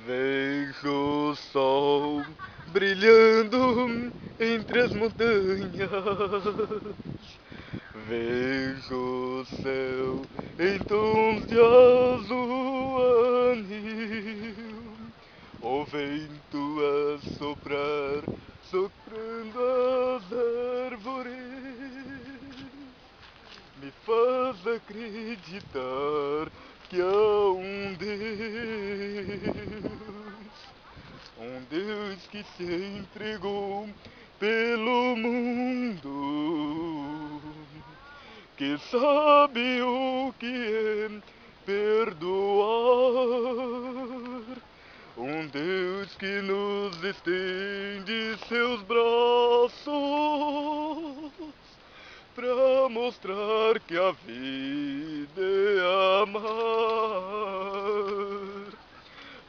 Vejo o sol brilhando entre as montanhas. Vejo o céu em tons de azul anil. O vento a soprar, soprando as árvores, me faz acreditar que há um Deus que se entregou pelo mundo, que sabe o que é perdoar. Um Deus que nos estende seus braços pra mostrar que a vida é amar.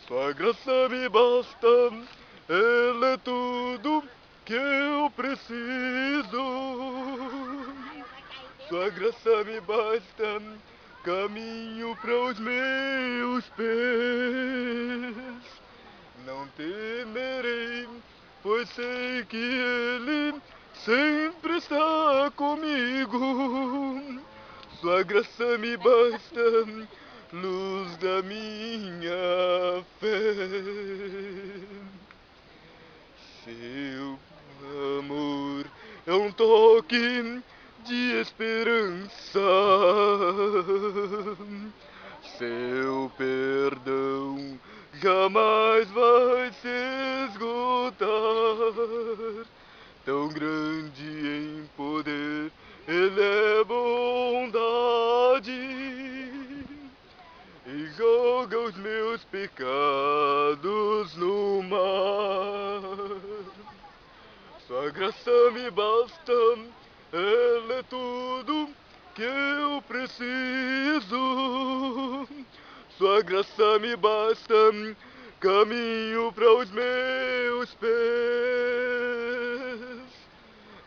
Sua graça me basta, ela é tudo que eu preciso. Sua graça me basta, caminho para os meus pés. Não temerei, pois sei que Ele sempre está comigo. Sua graça me basta, luz da minha fé. Seu amor é um toque de esperança. Seu perdão jamais vai se esgotar. Tão grande em poder, Ele é bondade e joga os meus pecados no mar. Sua graça me basta, ela é tudo que eu preciso. Sua graça me basta, caminho para os meus pés.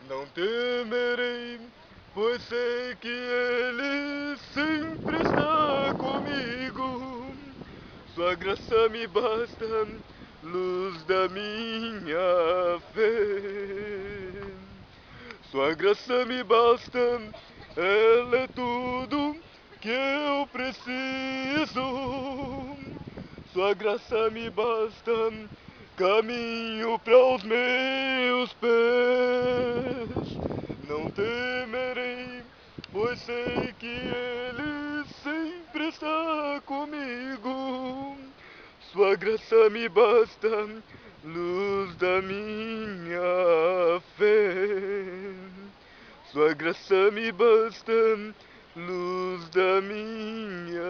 Não temerei, pois sei que Ele sempre está comigo. Sua graça me basta, luz da minha fé. Sua graça me basta, ela é tudo que eu preciso. Sua graça me basta, caminho para os meus pés. Não temerei, pois sei que Ele sempre está comigo. Sua graça me basta, luz da minha fé. Sua graça me basta, luz da minha